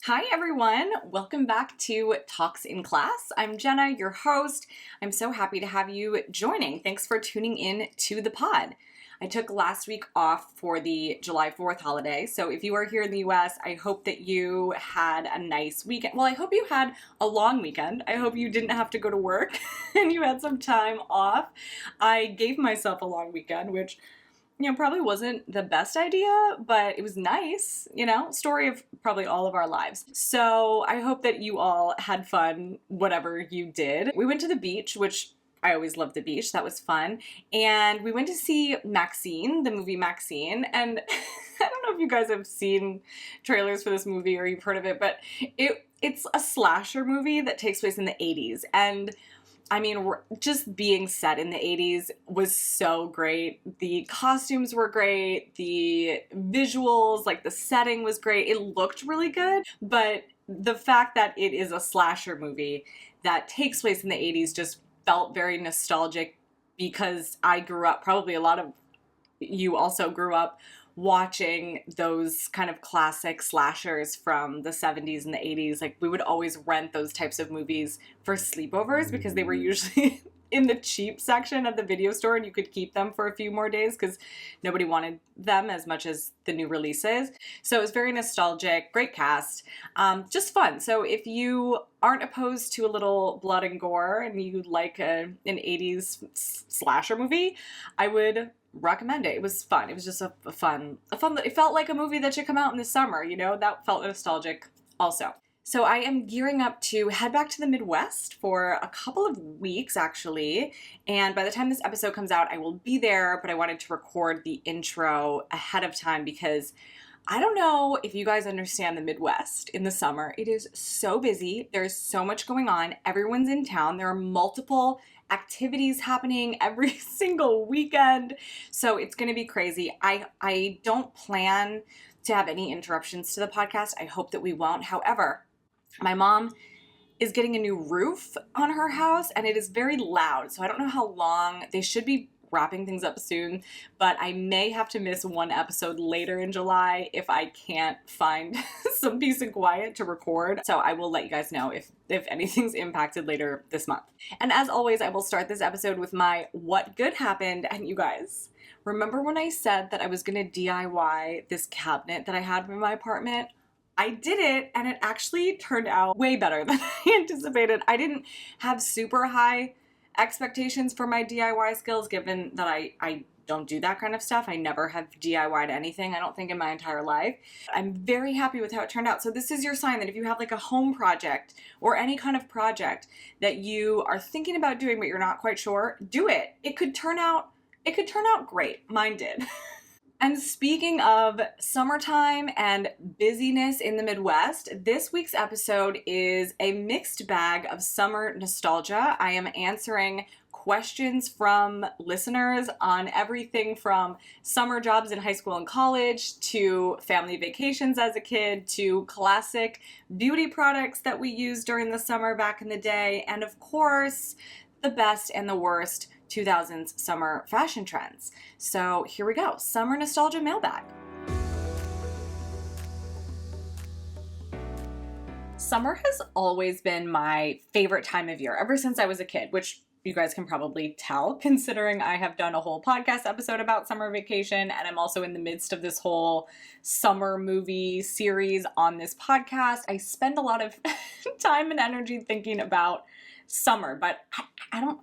Hi everyone, welcome back to Talks in Class. I'm Jenna, your host. I'm so happy to have you joining. Thanks for tuning in to the pod. I took last week off for the July 4th holiday, so if you are here in the US, I hope that you had a nice weekend. Well, I hope you had a long weekend. I hope you didn't have to go to work and you had some time off. I gave myself a long weekend, which probably wasn't the best idea, but it was nice, story of probably all of our lives. So I hope that you all had fun, whatever you did. We went to the beach, which I always love the beach. That was fun. And we went to see Maxine, the movie Maxine. And I don't know if you guys have seen trailers for this movie or you've heard of it, but it's a slasher movie that takes place in the 80s. And I mean, just being set in the 80s was so great. The costumes were great. The visuals, like the setting was great. It looked really good. But the fact that it is a slasher movie that takes place in the 80s just felt very nostalgic because I grew up, probably a lot of you also grew up watching those kind of classic slashers from the 70s and the 80s. Like, we would always rent those types of movies for sleepovers because they were usually in the cheap section of the video store and you could keep them for a few more days because nobody wanted them as much as the new releases. So it was very nostalgic, great cast, just fun. So if you aren't opposed to a little blood and gore and you like an 80s slasher movie, I would recommend it. It was fun. It was just a fun, it felt like a movie that should come out in the summer, that felt nostalgic also. So I am gearing up to head back to the Midwest for a couple of weeks, actually. And by the time this episode comes out, I will be there, but I wanted to record the intro ahead of time because I don't know if you guys understand the Midwest in the summer. It is so busy. There's so much going on. Everyone's in town. There are multiple activities happening every single weekend. So it's going to be crazy. I don't plan to have any interruptions to the podcast. I hope that we won't. However, my mom is getting a new roof on her house and it is very loud. So I don't know how long. They should be wrapping things up soon, but I may have to miss one episode later in July if I can't find some peace and quiet to record. So I will let you guys know if anything's impacted later this month. And as always, I will start this episode with my what good happened. And you guys, remember when I said that I was going to DIY this cabinet that I had in my apartment? I did it, and it actually turned out way better than I anticipated. I didn't have super high expectations for my DIY skills, given that I don't do that kind of stuff. I never have DIY'd anything, I don't think, in my entire life. I'm very happy with how it turned out. So this is your sign that if you have like a home project or any kind of project that you are thinking about doing but you're not quite sure, do it. It could turn out great. Mine did. And speaking of summertime and busyness in the Midwest, this week's episode is a mixed bag of summer nostalgia. I am answering questions from listeners on everything from summer jobs in high school and college to family vacations as a kid to classic beauty products that we used during the summer back in the day, and of course, the best and the worst 2000s summer fashion trends. So here we go, summer nostalgia mailbag. Summer has always been my favorite time of year ever since I was a kid, which you guys can probably tell considering I have done a whole podcast episode about summer vacation and I'm also in the midst of this whole summer movie series on this podcast. I spend a lot of time and energy thinking about summer, but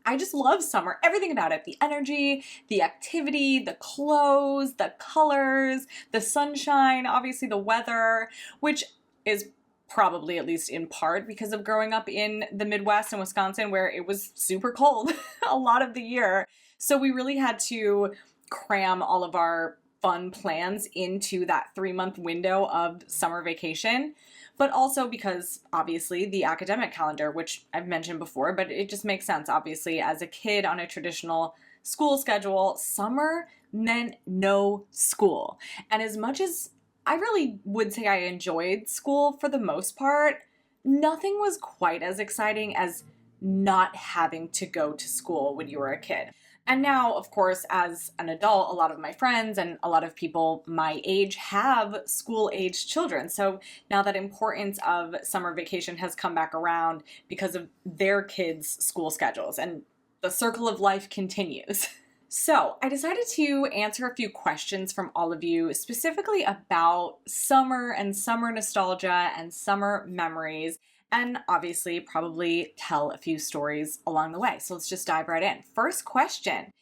I just love summer. Everything about it. The energy, the activity, the clothes, the colors, the sunshine, obviously the weather, which is probably at least in part because of growing up in the Midwest and Wisconsin where it was super cold a lot of the year. So we really had to cram all of our fun plans into that 3-month window of summer vacation. But also because, obviously, the academic calendar, which I've mentioned before, but it just makes sense, obviously, as a kid on a traditional school schedule, summer meant no school. And as much as I really would say I enjoyed school for the most part, nothing was quite as exciting as not having to go to school when you were a kid. And now, of course, as an adult, a lot of my friends and a lot of people my age have school-age children. So now that importance of summer vacation has come back around because of their kids' school schedules, and the circle of life continues. So I decided to answer a few questions from all of you specifically about summer and summer nostalgia and summer memories, and obviously probably tell a few stories along the way. So let's just dive right in. First question,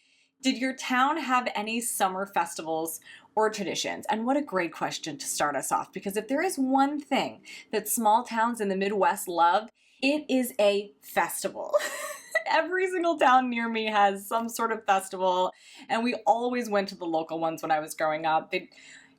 did your town have any summer festivals or traditions? And what a great question to start us off, because if there is one thing that small towns in the Midwest love, it is a festival. Every single town near me has some sort of festival, and we always went to the local ones when I was growing up. They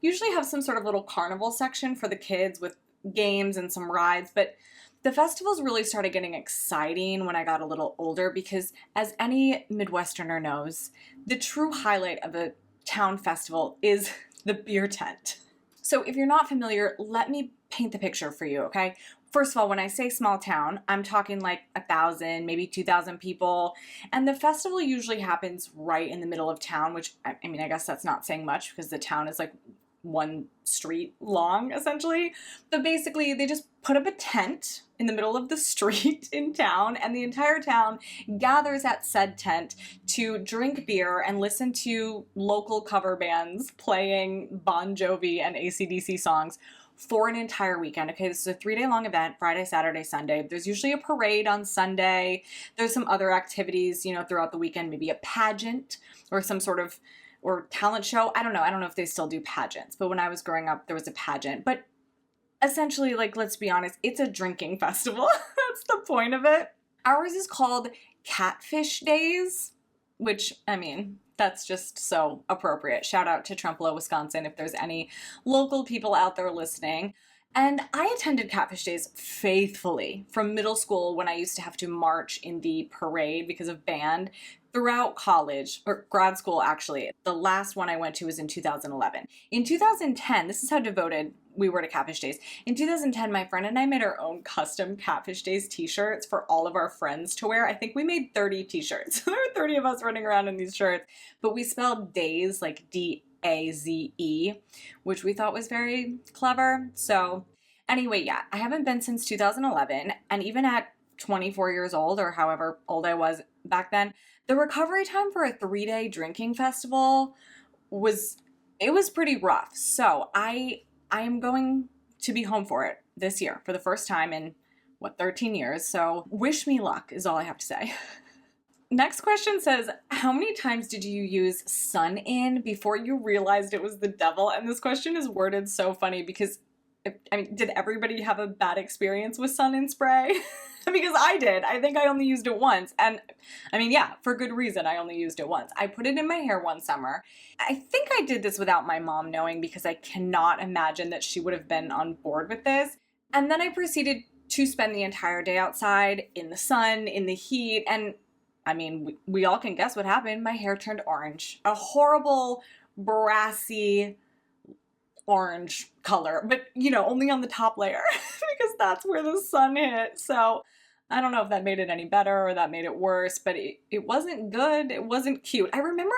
usually have some sort of little carnival section for the kids with games and some rides, but the festivals really started getting exciting when I got a little older because, as any Midwesterner knows, the true highlight of a town festival is the beer tent. So if you're not familiar, let me paint the picture for you, okay? First of all, when I say small town, I'm talking like 1,000, maybe 2,000 people. And the festival usually happens right in the middle of town, which, I mean, I guess that's not saying much because the town is like one street long, essentially. But basically, they just put up a tent in the middle of the street in town, and the entire town gathers at said tent to drink beer and listen to local cover bands playing Bon Jovi and AC/DC songs for an entire weekend. Okay, this is a 3-day long event, Friday, Saturday, Sunday. There's usually a parade on Sunday. There's some other activities, throughout the weekend, maybe a pageant or some sort of, or talent show. I don't know if they still do pageants, but when I was growing up, there was a pageant. But essentially, like, let's be honest, it's a drinking festival. That's the point of it. Ours is called Catfish Days, which, I mean, that's just so appropriate. Shout out to Trempealeau, Wisconsin, if there's any local people out there listening. And I attended Catfish Days faithfully from middle school when I used to have to march in the parade because of band throughout college, or grad school actually. The last one I went to was in 2011. In 2010, this is how devoted we were to Catfish Days. In 2010, my friend and I made our own custom Catfish Days t-shirts for all of our friends to wear. I think we made 30 t-shirts. There were 30 of us running around in these shirts, but we spelled days like D-A-Z-E, which we thought was very clever. So anyway, yeah, I haven't been since 2011, and even at 24 years old, or however old I was back then, the recovery time for a 3-day drinking festival was pretty rough. So I am going to be home for it this year for the first time in, 13 years. So wish me luck is all I have to say. Next question says, how many times did you use sun in before you realized it was the devil? And this question is worded so funny because, did everybody have a bad experience with sun in spray? Because I did. I think I only used it once. And yeah, for good reason, I only used it once. I put it in my hair one summer. I think I did this without my mom knowing because I cannot imagine that she would have been on board with this. And then I proceeded to spend the entire day outside in the sun, in the heat. And we all can guess what happened. My hair turned orange. A horrible, brassy, orange color, but only on the top layer because that's where the sun hit. So I don't know if that made it any better or that made it worse, but it wasn't good. It wasn't cute. I remember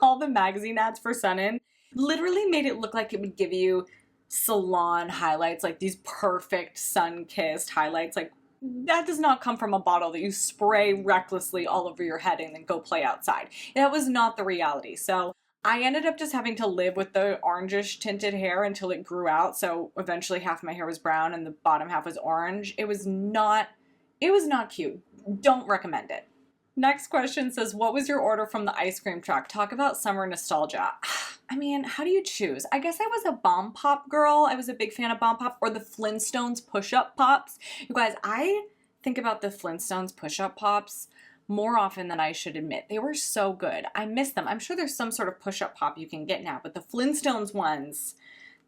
all the magazine ads for Sun-In literally made it look like it would give you salon highlights, like these perfect sun-kissed highlights. Like, that does not come from a bottle that you spray recklessly all over your head and then go play outside. That was not the reality. So I ended up just having to live with the orangish tinted hair until it grew out. So eventually half my hair was brown and the bottom half was orange. It was not cute. Don't recommend it. Next question says, what was your order from the ice cream truck? Talk about summer nostalgia. How do you choose? I guess I was a Bomb Pop girl. I was a big fan of Bomb Pop, or the Flintstones push-up pops. You guys, I think about the Flintstones push-up pops more often than I should admit. They were so good. I miss them. I'm sure there's some sort of push-up pop you can get now, but the Flintstones ones,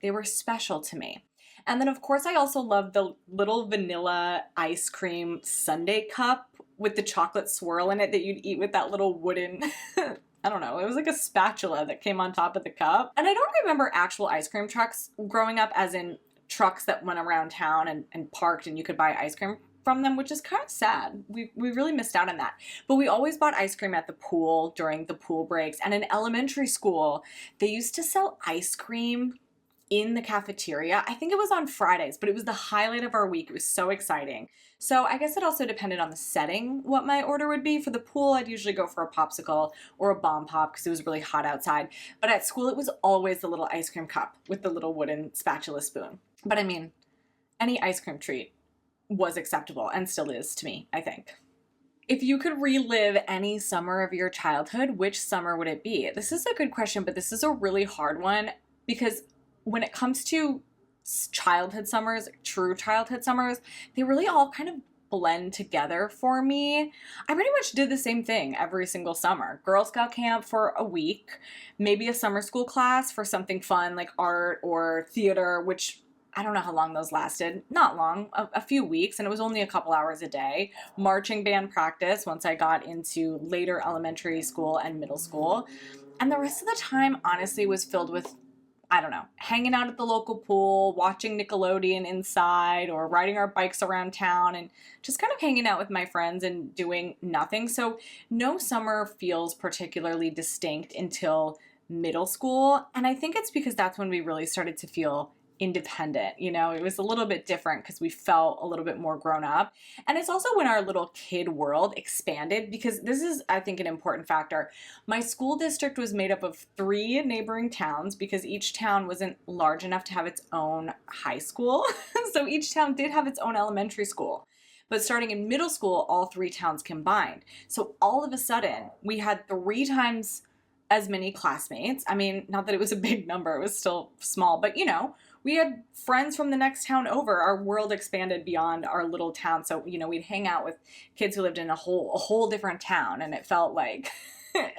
they were special to me. And then, of course, I also love the little vanilla ice cream sundae cup with the chocolate swirl in it that you'd eat with that little wooden, I don't know, it was like a spatula that came on top of the cup. And I don't remember actual ice cream trucks growing up, as in trucks that went around town and parked and you could buy ice cream from them, which is kind of sad. We really missed out on that. But we always bought ice cream at the pool during the pool breaks. And in elementary school, they used to sell ice cream in the cafeteria. I think it was on Fridays, but it was the highlight of our week. It was so exciting. So I guess it also depended on the setting what my order would be. For the pool, I'd usually go for a popsicle or a bomb pop because it was really hot outside. But at school, it was always the little ice cream cup with the little wooden spatula spoon. But I mean, any ice cream treat was acceptable and still is to me, I think. If you could relive any summer of your childhood, which summer would it be? This is a good question, but this is a really hard one because when it comes to childhood summers, true childhood summers, they really all kind of blend together for me. I pretty much did the same thing every single summer. Girl Scout camp for a week, maybe a summer school class for something fun like art or theater, which I don't know how long those lasted. Not long, a few weeks, and it was only a couple hours a day. Marching band practice once I got into later elementary school and middle school. And the rest of the time, honestly, was filled with, I don't know, hanging out at the local pool, watching Nickelodeon inside, or riding our bikes around town, and just kind of hanging out with my friends and doing nothing. So no summer feels particularly distinct until middle school. And I think it's because that's when we really started to feel independent. You know, it was a little bit different because we felt a little bit more grown up. And it's also when our little kid world expanded, because this is, I think, an important factor. My school district was made up of 3 neighboring towns because each town wasn't large enough to have its own high school. So each town did have its own elementary school. But starting in middle school, all 3 towns combined. So all of a sudden, we had 3 times as many classmates. I mean, not that it was a big number, it was still small, but you know, we had friends from the next town over. Our world expanded beyond our little town. So, you know, we'd hang out with kids who lived in a whole different town, and it felt like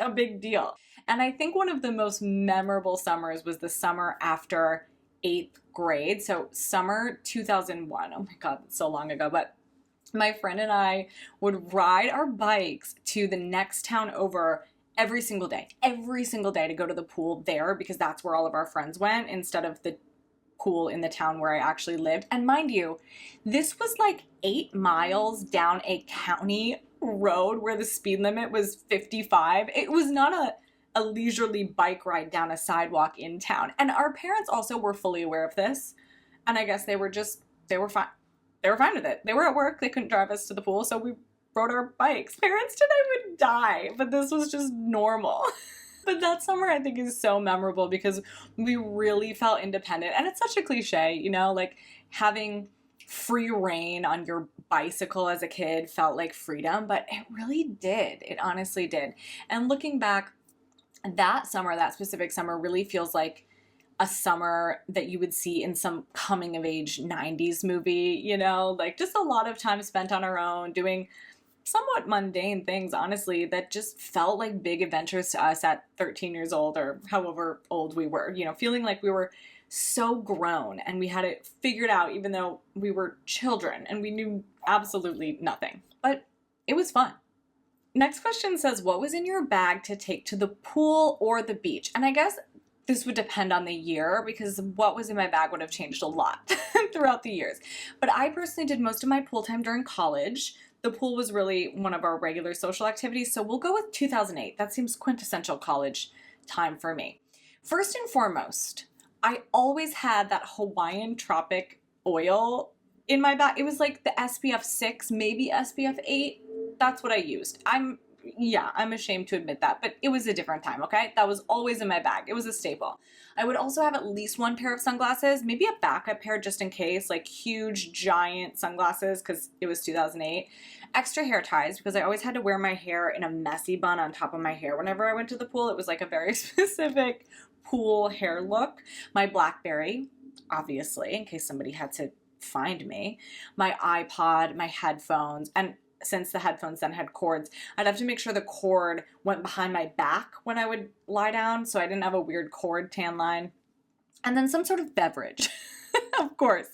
a big deal. And I think one of the most memorable summers was the summer after 8th grade. So summer 2001. Oh my God, that's so long ago. But my friend and I would ride our bikes to the next town over every single day to go to the pool there, because that's where all of our friends went instead of the pool in the town where I actually lived. And mind you, this was like 8 miles down a county road where the speed limit was 55. It was not a leisurely bike ride down a sidewalk in town. And our parents also were fully aware of this. And I guess they were fine. They were fine with it. They were at work. They couldn't drive us to the pool. So we rode our bikes. Parents today would die, but this was just normal. But that summer, I think, is so memorable because we really felt independent. And it's such a cliche, you know, like having free reign on your bicycle as a kid felt like freedom, but it really did. It honestly did. And looking back, that summer, that specific summer, really feels like a summer that you would see in some coming of age 90s movie, you know, like just a lot of time spent on our own doing somewhat mundane things, honestly, that just felt like big adventures to us at 13 years old or however old we were, you know, feeling like we were so grown and we had it figured out even though we were children and we knew absolutely nothing. But it was fun. Next question says, what was in your bag to take to the pool or the beach? And I guess this would depend on the year because what was in my bag would have changed a lot throughout the years. But I personally did most of my pool time during college. The pool was really one of our regular social activities, so we'll go with 2008. That seems quintessential college time for me. First and foremost, I always had that Hawaiian tropic oil in my bag. It was like the SPF 6, maybe SPF 8. That's what I used. I'm ashamed to admit that, but it was a different time, okay? That was always in my bag. It was a staple. I would also have at least 1 pair of sunglasses, maybe a backup pair just in case, like huge, giant sunglasses because it was 2008. Extra hair ties because I always had to wear my hair in a messy bun on top of my hair whenever I went to the pool. It was like a very specific pool hair look. My BlackBerry, obviously, in case somebody had to find me. My iPod, my headphones, and since the headphones then had cords, I'd have to make sure the cord went behind my back when I would lie down so I didn't have a weird cord tan line. And then some sort of beverage, of course.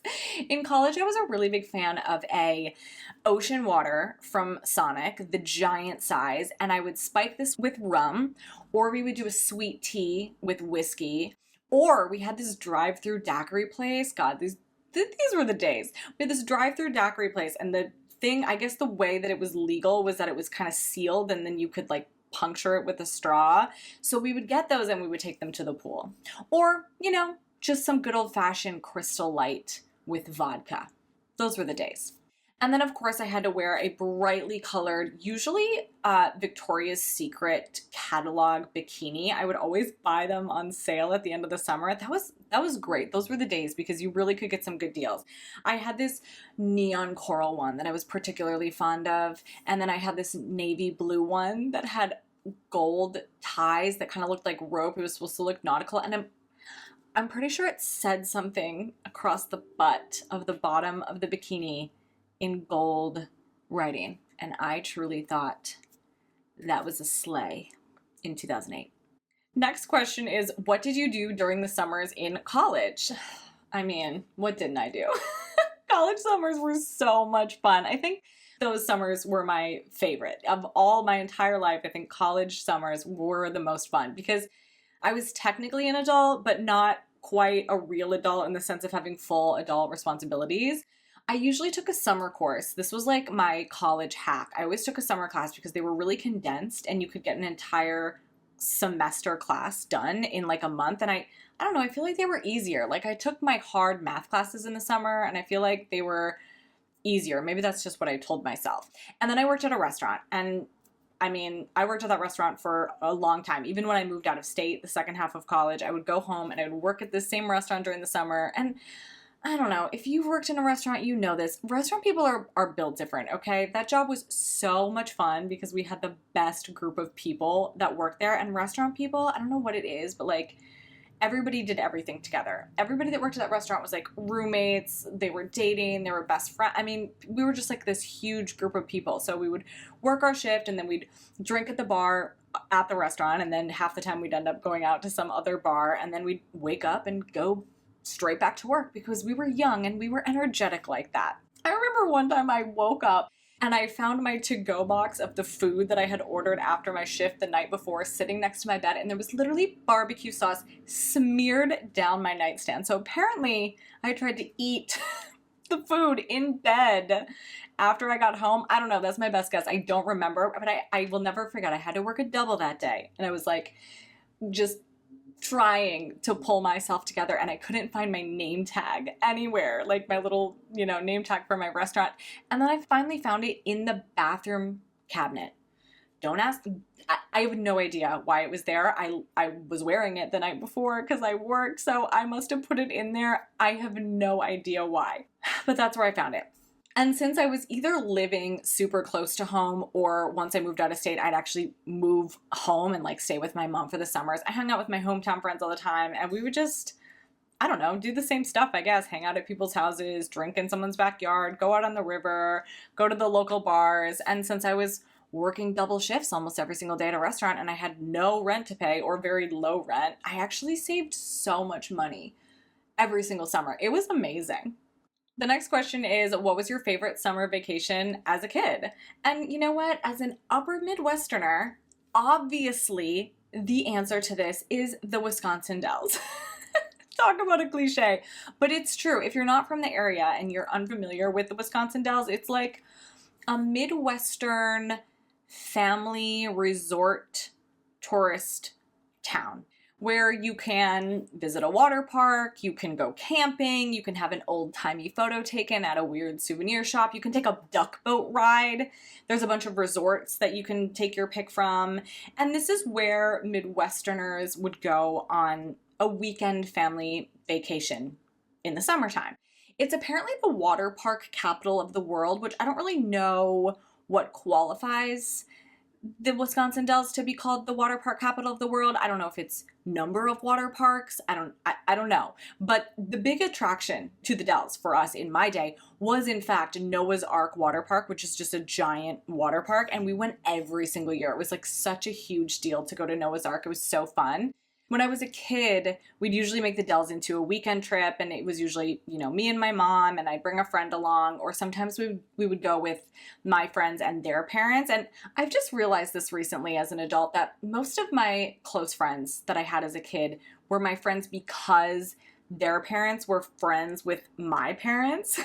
In college, I was a really big fan of a ocean water from Sonic, the giant size, and I would spike this with rum, or we would do a sweet tea with whiskey, or we had this drive-through daiquiri place. God, these were the days. We had this drive-through daiquiri place, and the thing, I guess the way that it was legal was that it was kind of sealed and then you could like puncture it with a straw. So we would get those and we would take them to the pool. Or, just some good old-fashioned Crystal Light with vodka. Those were the days. And then, of course, I had to wear a brightly colored, usually Victoria's Secret catalog bikini. I would always buy them on sale at the end of the summer. That was great. Those were the days because you really could get some good deals. I had this neon coral one that I was particularly fond of. And then I had this navy blue one that had gold ties that kind of looked like rope. It was supposed to look nautical. And I'm pretty sure it said something across the butt of the bottom of the bikini in gold writing. And I truly thought that was a slay in 2008. Next question is, what did you do during the summers in college? I mean, what didn't I do? College summers were so much fun. I think those summers were my favorite. Of all my entire life, I think college summers were the most fun because I was technically an adult, but not quite a real adult in the sense of having full adult responsibilities. I usually took a summer course. This was like my college hack. I always took a summer class because they were really condensed and you could get an entire semester class done in like a month. And I don't know, I feel like they were easier. Like I took my hard math classes in the summer and I feel like they were easier. Maybe that's just what I told myself. And then I worked at a restaurant, and I mean, I worked at that restaurant for a long time. Even when I moved out of state, the second half of college, I would go home and I would work at this same restaurant during the summer. And I don't know, if you've worked in a restaurant, you know this. Restaurant people are built different, okay? That job was so much fun because we had the best group of people that worked there. And restaurant people, I don't know what it is, but like everybody did everything together. Everybody that worked at that restaurant was like roommates, they were dating, they were best friends. I mean, we were just like this huge group of people. So we would work our shift and then we'd drink at the bar at the restaurant, and then half the time we'd end up going out to some other bar, and then we'd wake up and go straight back to work because we were young and we were energetic like that. I remember one time I woke up and I found my to-go box of the food that I had ordered after my shift the night before sitting next to my bed, and there was literally barbecue sauce smeared down my nightstand. So apparently I tried to eat the food in bed after I got home. I don't know, that's my best guess. I don't remember, but I will never forget. I had to work a double that day, and I was like just trying to pull myself together, and I couldn't find my name tag anywhere, like my little, name tag for my restaurant. And then I finally found it in the bathroom cabinet. Don't ask. I have no idea why it was there. I was wearing it the night before because I worked, so I must have put it in there. I have no idea why, but that's where I found it. And since I was either living super close to home, or once I moved out of state, I'd actually move home and like stay with my mom for the summers. I hung out with my hometown friends all the time, and we would just, I don't know, do the same stuff, I guess. Hang out at people's houses, drink in someone's backyard, go out on the river, go to the local bars. And since I was working double shifts almost every single day at a restaurant and I had no rent to pay or very low rent, I actually saved so much money every single summer. It was amazing. The next question is, what was your favorite summer vacation as a kid? And you know what? As an upper Midwesterner, obviously the answer to this is the Wisconsin Dells. Talk about a cliche, but it's true. If you're not from the area and you're unfamiliar with the Wisconsin Dells, it's like a Midwestern family resort tourist town where you can visit a water park, you can go camping, you can have an old-timey photo taken at a weird souvenir shop, you can take a duck boat ride. There's a bunch of resorts that you can take your pick from. And this is where Midwesterners would go on a weekend family vacation in the summertime. It's apparently the water park capital of the world, which I don't really know what qualifies the Wisconsin Dells to be called the water park capital of the world. I don't know if it's number of water parks. I don't know. But the big attraction to the Dells for us in my day was in fact Noah's Ark Water Park, which is just a giant water park. And we went every single year. It was like such a huge deal to go to Noah's Ark. It was so fun. When I was a kid, we'd usually make the Dells into a weekend trip, and it was usually, me and my mom, and I'd bring a friend along, or sometimes we would go with my friends and their parents. And I've just realized this recently as an adult that most of my close friends that I had as a kid were my friends because their parents were friends with my parents.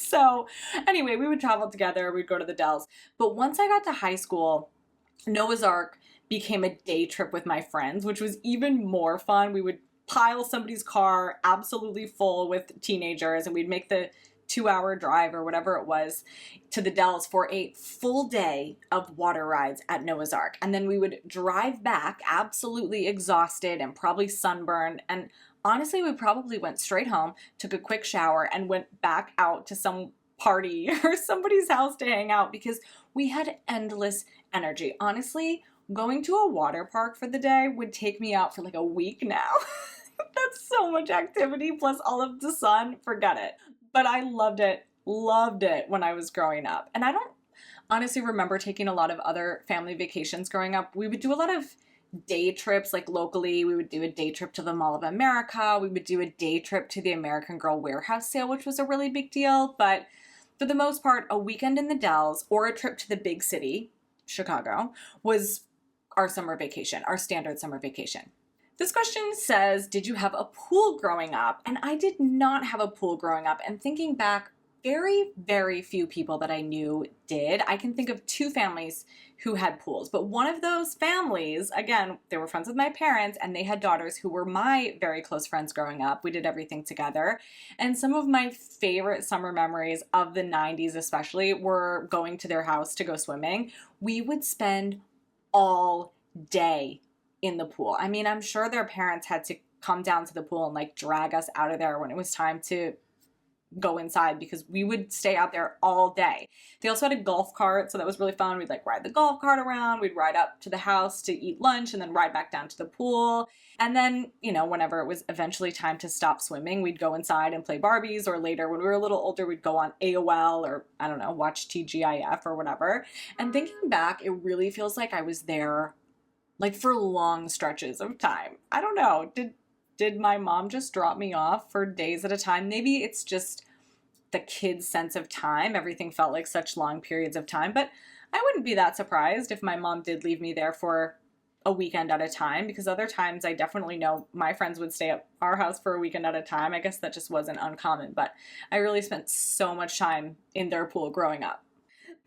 So anyway, we would travel together. We'd go to the Dells. But once I got to high school, Noah's Ark became a day trip with my friends, which was even more fun. We would pile somebody's car absolutely full with teenagers, and we'd make the 2-hour drive or whatever it was to the Dells for a full day of water rides at Noah's Ark. And then we would drive back absolutely exhausted and probably sunburned. And honestly, we probably went straight home, took a quick shower, and went back out to some party or somebody's house to hang out because we had endless energy. Honestly, going to a water park for the day would take me out for like a week now. That's so much activity plus all of the sun. Forget it. But I loved it when I was growing up. And I don't honestly remember taking a lot of other family vacations growing up. We would do a lot of day trips, like locally. We would do a day trip to the Mall of America. We would do a day trip to the American Girl warehouse sale, which was a really big deal. But for the most part, a weekend in the Dells or a trip to the big city, Chicago, was our summer vacation, our standard summer vacation. This question says, did you have a pool growing up? And I did not have a pool growing up. And thinking back, very, very few people that I knew did. I can think of 2 families who had pools. But one of those families, again, they were friends with my parents and they had daughters who were my very close friends growing up. We did everything together. And some of my favorite summer memories of the 90s especially were going to their house to go swimming. We would spend all day in the pool. I mean, I'm sure their parents had to come down to the pool and like drag us out of there when it was time to go inside because we would stay out there all day. They also had a golf cart, so that was really fun. We'd like ride the golf cart around, we'd ride up to the house to eat lunch and then ride back down to the pool. And then, you know, whenever it was eventually time to stop swimming, we'd go inside and play Barbies, or later when we were a little older, we'd go on AOL or I don't know, watch TGIF or whatever. And thinking back, it really feels like I was there like for long stretches of time. I don't know. Did my mom just drop me off for days at a time? Maybe it's just the kids' sense of time. Everything felt like such long periods of time, but I wouldn't be that surprised if my mom did leave me there for a weekend at a time, because other times I definitely know my friends would stay at our house for a weekend at a time. I guess that just wasn't uncommon, but I really spent so much time in their pool growing up.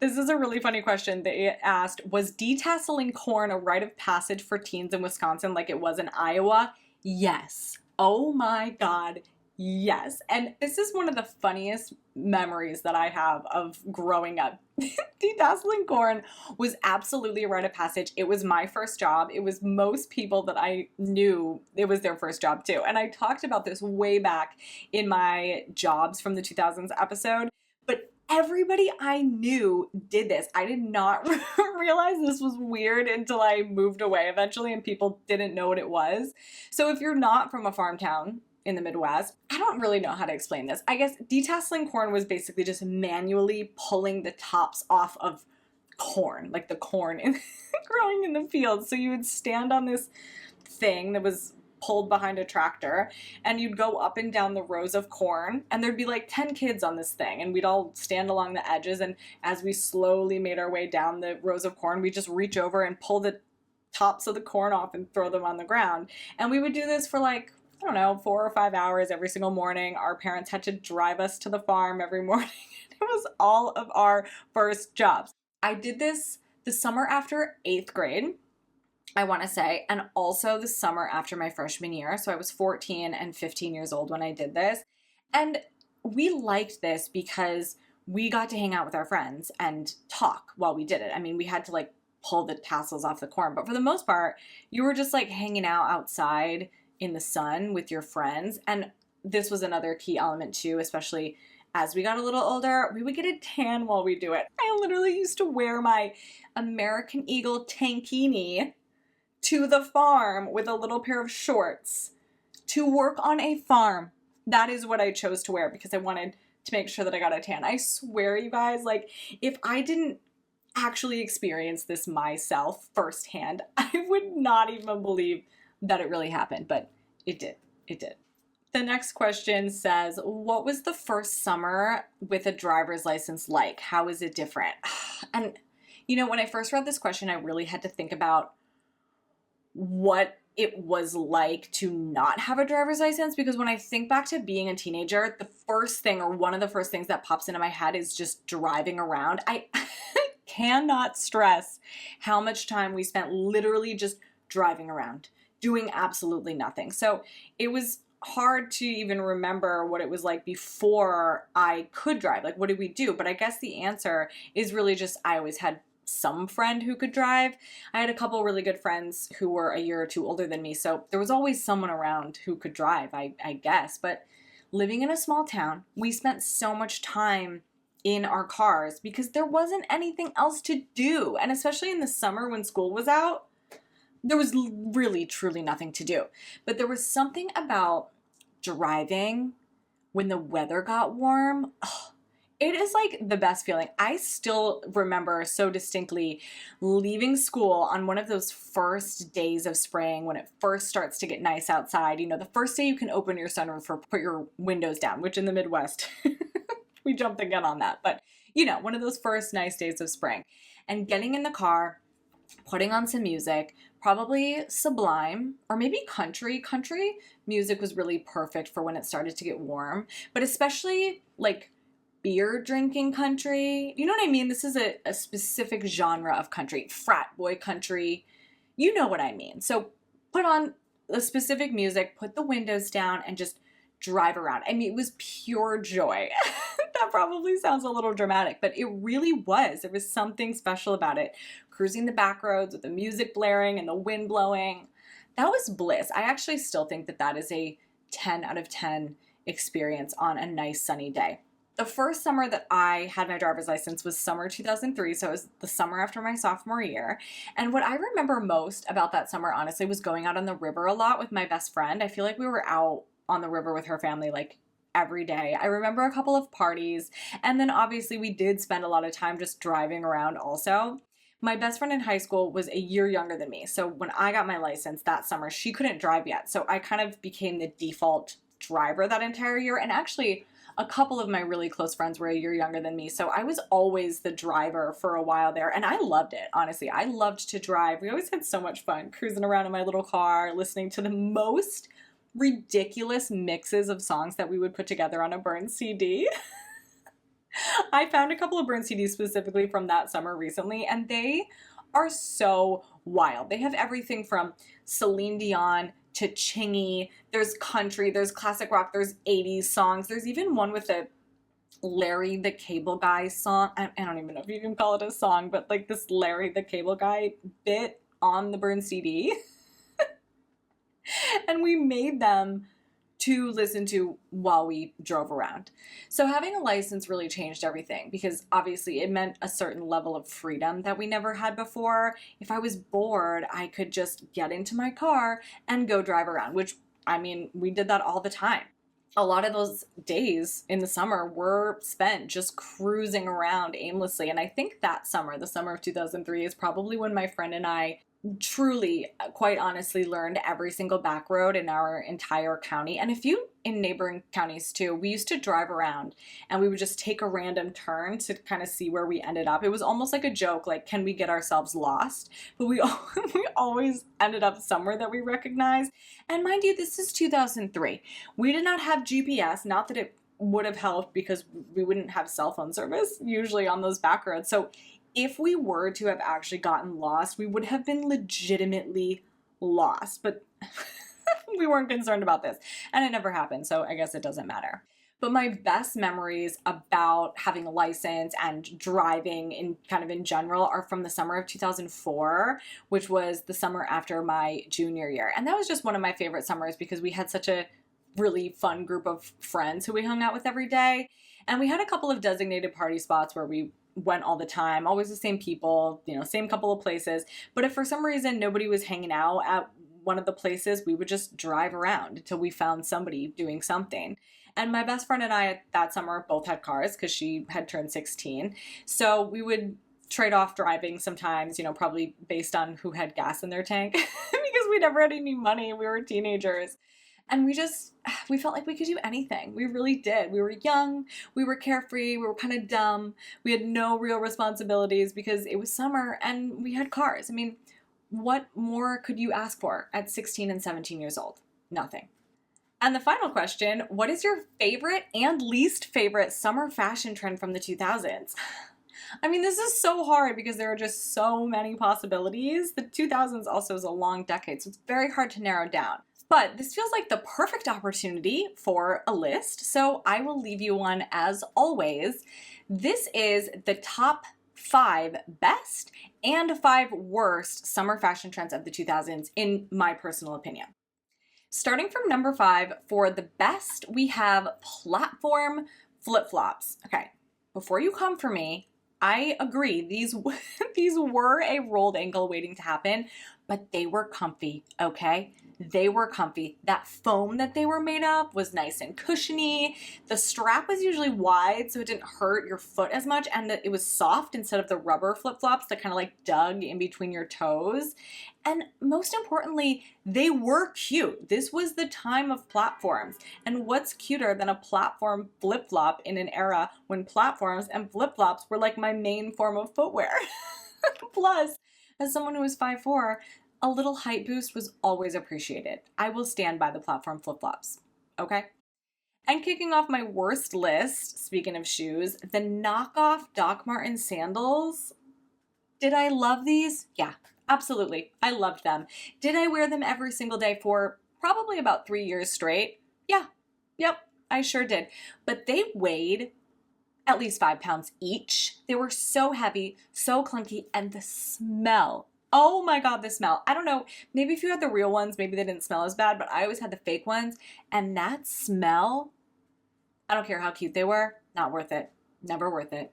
This is a really funny question. They asked, was detasseling corn a rite of passage for teens in Wisconsin like it was in Iowa? Yes. Oh my God. Yes. And this is one of the funniest memories that I have of growing up. Detasseling corn was absolutely a rite of passage. It was my first job. It was most people that I knew, it was their first job too. And I talked about this way back in my Jobs from the 2000s episode. But everybody I knew did this. I did not realize this was weird until I moved away eventually and people didn't know what it was. So if you're not from a farm town in the Midwest, I don't really know how to explain this. I guess detasseling corn was basically just manually pulling the tops off of corn, like the corn growing in the field. So you would stand on this thing that was pulled behind a tractor and you'd go up and down the rows of corn and there'd be like 10 kids on this thing and we'd all stand along the edges, and as we slowly made our way down the rows of corn, we just reach over and pull the tops of the corn off and throw them on the ground. And we would do this for like, I don't know, 4 or 5 hours every single morning. Our parents had to drive us to the farm every morning. It was all of our first jobs. I did this the summer after 8th grade, I want to say, and also the summer after my freshman year. So I was 14 and 15 years old when I did this. And we liked this because we got to hang out with our friends and talk while we did it. I mean, we had to like pull the tassels off the corn, but for the most part, you were just like hanging out outside in the sun with your friends. And this was another key element too, especially as we got a little older, we would get a tan while we do it. I literally used to wear my American Eagle tankini to the farm with a little pair of shorts to work on a farm. That is what I chose to wear because I wanted to make sure that I got a tan. I swear, you guys, like if I didn't actually experience this myself firsthand, I would not even believe that it really happened, but it did. It did. The next question says, what was the first summer with a driver's license like? How is it different? And, you know, when I first read this question, I really had to think about what it was like to not have a driver's license, because when I think back to being a teenager, the first thing, or one of the first things that pops into my head, is just driving around. I cannot stress how much time we spent literally just driving around, doing absolutely nothing. So it was hard to even remember what it was like before I could drive. Like, what did we do? But I guess the answer is really just I always had some friend who could drive. I had a couple really good friends who were a year or two older than me, so there was always someone around who could drive, I guess. But living in a small town, we spent so much time in our cars because there wasn't anything else to do. And especially in the summer when school was out, there was really, truly nothing to do. But there was something about driving when the weather got warm. Oh, it is like the best feeling. I still remember so distinctly leaving school on one of those first days of spring when it first starts to get nice outside. You know, the first day you can open your sunroof or put your windows down, which in the Midwest, we jumped again on that. But, you know, one of those first nice days of spring. And getting in the car, putting on some music, probably Sublime or maybe country. Country music was really perfect for when it started to get warm, but especially like beer drinking country. You know what I mean? This is a specific genre of country, frat boy country. You know what I mean. So put on the specific music, put the windows down, and just drive around. I mean, it was pure joy. That probably sounds a little dramatic, but it really was. There was something special about it. Cruising the back roads with the music blaring and the wind blowing. That was bliss. I actually still think that that is a 10 out of 10 experience on a nice sunny day. The first summer that I had my driver's license was summer 2003, so it was the summer after my sophomore year. And what I remember most about that summer, honestly, was going out on the river a lot with my best friend. I feel like we were out on the river with her family like every day. I remember a couple of parties, and then obviously we did spend a lot of time just driving around also. My best friend in high school was a year younger than me, so when I got my license that summer, she couldn't drive yet, so I kind of became the default driver that entire year. And actually, a couple of my really close friends were a year younger than me, so I was always the driver for a while there, and I loved it, honestly. I loved to drive. We always had so much fun cruising around in my little car, listening to the most ridiculous mixes of songs that we would put together on a burned CD. I found a couple of burned CDs specifically from that summer recently, and they are so wild. They have everything from Celine Dion to Chingy. There's country, there's classic rock, there's 80s songs. There's even one with a Larry the Cable Guy song. I don't even know if you can call it a song, but like this Larry the Cable Guy bit on the burned CD. And we made them to listen to while we drove around. So having a license really changed everything, because obviously it meant a certain level of freedom that we never had before. If I was bored, I could just get into my car and go drive around, which, I mean, we did that all the time. A lot of those days in the summer were spent just cruising around aimlessly. And I think that summer, the summer of 2003, is probably when my friend and I truly, quite honestly, learned every single back road in our entire county, and a few in neighboring counties too. We used to drive around and we would just take a random turn to kind of see where we ended up. It was almost like a joke, like, can we get ourselves lost? But we always ended up somewhere that we recognized. And mind you, this is 2003. We did not have GPS, not that it would have helped because we wouldn't have cell phone service usually on those back roads. So if we were to have actually gotten lost, we would have been legitimately lost, but we weren't concerned about this, and it never happened, so I guess it doesn't matter. But my best memories about having a license and driving in general are from the summer of 2004, which was the summer after my junior year. And that was just one of my favorite summers because we had such a really fun group of friends who we hung out with every day. And we had a couple of designated party spots where we went all the time, always the same people, same couple of places. But if for some reason nobody was hanging out at one of the places, we would just drive around until we found somebody doing something. And my best friend and I that summer both had cars because she had turned 16. So we would trade off driving sometimes, probably based on who had gas in their tank because we never had any money. We were teenagers. And we felt like we could do anything. We really did. We were young, we were carefree, we were kind of dumb. We had no real responsibilities because it was summer and we had cars. I mean, What more could you ask for at 16 and 17 years old? Nothing. And the final question, what is your favorite and least favorite summer fashion trend from the 2000s? I mean, this is so hard because there are just so many possibilities. The 2000s also is a long decade, so it's very hard to narrow down. But this feels like the perfect opportunity for a list, so I will leave you one as always. This is the top 5 best and 5 worst summer fashion trends of the 2000s in my personal opinion. Starting from number 5, for the best, we have platform flip-flops. Okay, before you come for me, I agree, these were a rolled ankle waiting to happen, but they were comfy, okay? They were comfy. That foam that they were made of was nice and cushiony. The strap was usually wide, so it didn't hurt your foot as much, and it was soft instead of the rubber flip-flops that kind of like dug in between your toes. And most importantly, they were cute. This was the time of platforms. And what's cuter than a platform flip-flop in an era when platforms and flip-flops were like my main form of footwear? Plus, as someone who was 5'4", a little height boost was always appreciated. I will stand by the platform flip-flops, okay? And kicking off my worst list, speaking of shoes, the knockoff Doc Martens sandals. Did I love these? Yeah, absolutely. I loved them. Did I wear them every single day for probably about 3 years straight? Yeah, yep, I sure did. But they weighed at least 5 pounds each. They were so heavy, so clunky, and the smell. Oh my God, the smell. I don't know, maybe if you had the real ones, maybe they didn't smell as bad, but I always had the fake ones, and that smell, I don't care how cute they were, not worth it. Never worth it.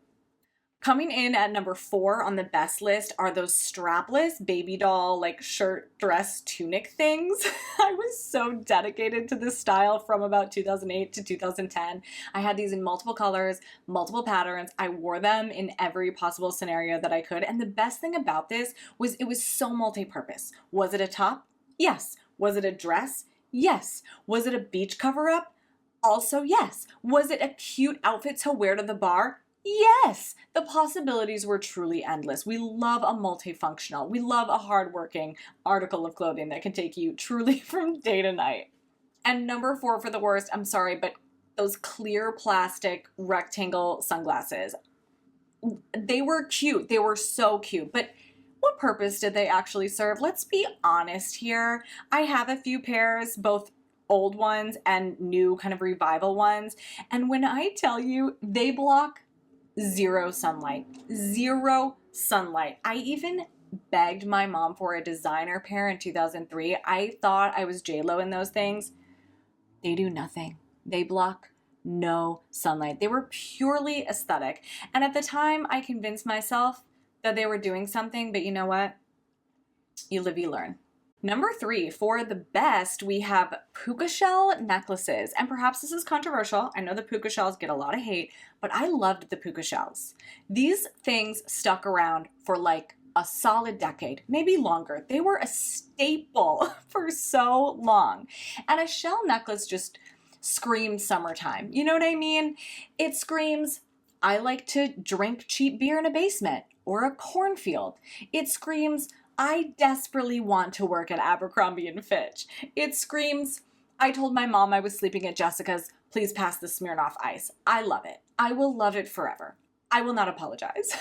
Coming in at number 4 on the best list are those strapless baby doll, like shirt, dress, tunic things. I was so dedicated to this style from about 2008 to 2010. I had these in multiple colors, multiple patterns. I wore them in every possible scenario that I could. And the best thing about this was it was so multi-purpose. Was it a top? Yes. Was it a dress? Yes. Was it a beach cover-up? Also, yes. Was it a cute outfit to wear to the bar? Yes, the possibilities were truly endless. We love a multifunctional, we love a hardworking article of clothing that can take you truly from day to night. And number 4 for the worst, I'm sorry, but those clear plastic rectangle sunglasses. They were cute, they were so cute, but what purpose did they actually serve? Let's be honest here. I have a few pairs, both old ones and new kind of revival ones, and when I tell you they block zero sunlight. Zero sunlight. I even begged my mom for a designer pair in 2003. I thought I was J-Lo in those things. They do nothing. They block no sunlight. They were purely aesthetic. And at the time, I convinced myself that they were doing something, but you know what? You live, you learn. Number 3, for the best, we have puka shell necklaces. And perhaps this is controversial. I know the puka shells get a lot of hate, but I loved the puka shells. These things stuck around for like a solid decade, maybe longer. They were a staple for so long. And a shell necklace just screamed summertime. You know what I mean? It screams, I like to drink cheap beer in a basement or a cornfield. It screams, I desperately want to work at Abercrombie & Fitch. It screams, I told my mom I was sleeping at Jessica's, please pass the Smirnoff Ice. I love it. I will love it forever. I will not apologize.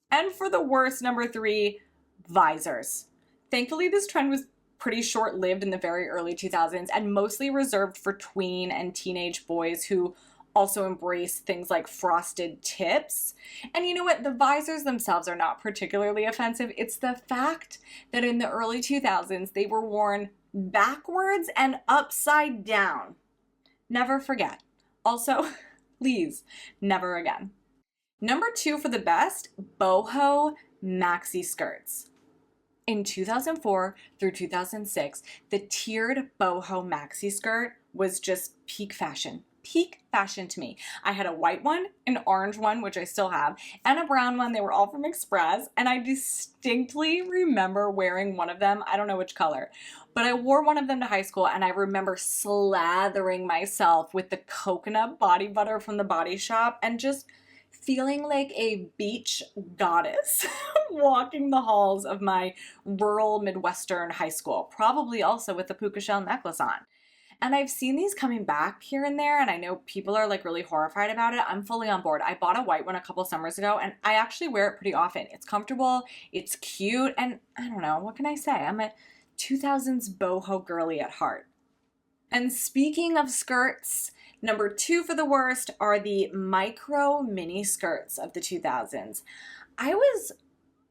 And for the worst, number 3, visors. Thankfully, this trend was pretty short-lived in the very early 2000s and mostly reserved for tween and teenage boys who also embrace things like frosted tips. And you know what? The visors themselves are not particularly offensive. It's the fact that in the early 2000s, they were worn backwards and upside down. Never forget. Also, please, never again. Number 2 for the best, boho maxi skirts. In 2004 through 2006, the tiered boho maxi skirt was just peak fashion. Peak fashion to me. I had a white one, an orange one, which I still have, and a brown one. They were all from Express, and I distinctly remember wearing one of them. I don't know which color, but I wore one of them to high school, and I remember slathering myself with the coconut body butter from the Body Shop and just feeling like a beach goddess walking the halls of my rural Midwestern high school, probably also with a puka shell necklace on. And I've seen these coming back here and there, and I know people are like really horrified about it. I'm fully on board. I bought a white one a couple summers ago, and I actually wear it pretty often. It's comfortable, it's cute, and I don't know, what can I say? I'm a 2000s boho girly at heart. And speaking of skirts, number 2 for the worst are the micro mini skirts of the 2000s. I was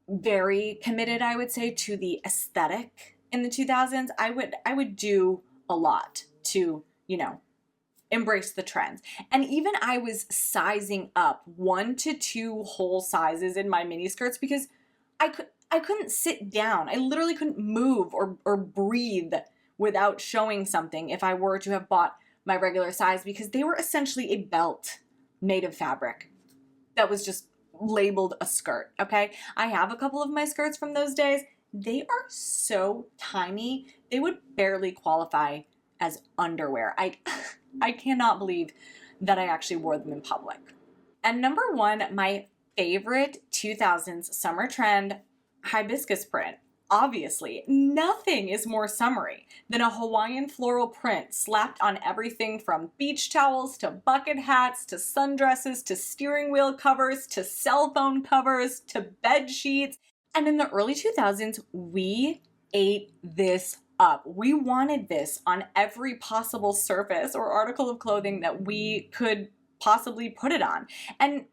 very committed, I would say, to the aesthetic in the 2000s. I would do a lot to, embrace the trends. And even I was sizing up 1 to 2 whole sizes in my mini skirts because I couldn't sit down. I literally couldn't move or breathe without showing something if I were to have bought my regular size, because they were essentially a belt made of fabric that was just labeled a skirt, okay? I have a couple of my skirts from those days. They are so tiny, they would barely qualify as underwear. I cannot believe that I actually wore them in public. And number 1, my favorite 2000s summer trend, hibiscus print. Obviously, nothing is more summery than a Hawaiian floral print slapped on everything from beach towels to bucket hats to sundresses to steering wheel covers to cell phone covers to bed sheets. And in the early 2000s, we ate this up. We wanted this on every possible surface or article of clothing that we could possibly put it on. And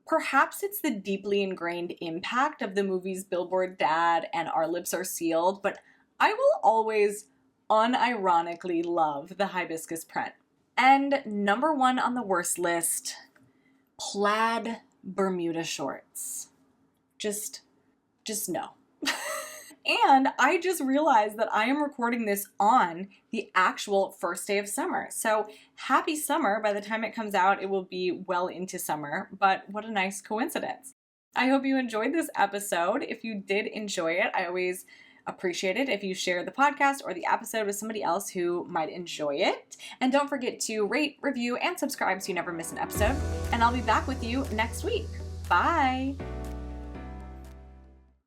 perhaps it's the deeply ingrained impact of the movies Billboard Dad and Our Lips Are Sealed, but I will always unironically love the hibiscus print. And number 1 on the worst list, plaid Bermuda shorts. Just no. And I just realized that I am recording this on the actual first day of summer. So happy summer. By the time it comes out, it will be well into summer, but what a nice coincidence. I hope you enjoyed this episode. If you did enjoy it, I always appreciate it if you share the podcast or the episode with somebody else who might enjoy it. And don't forget to rate, review, and subscribe so you never miss an episode. And I'll be back with you next week. Bye.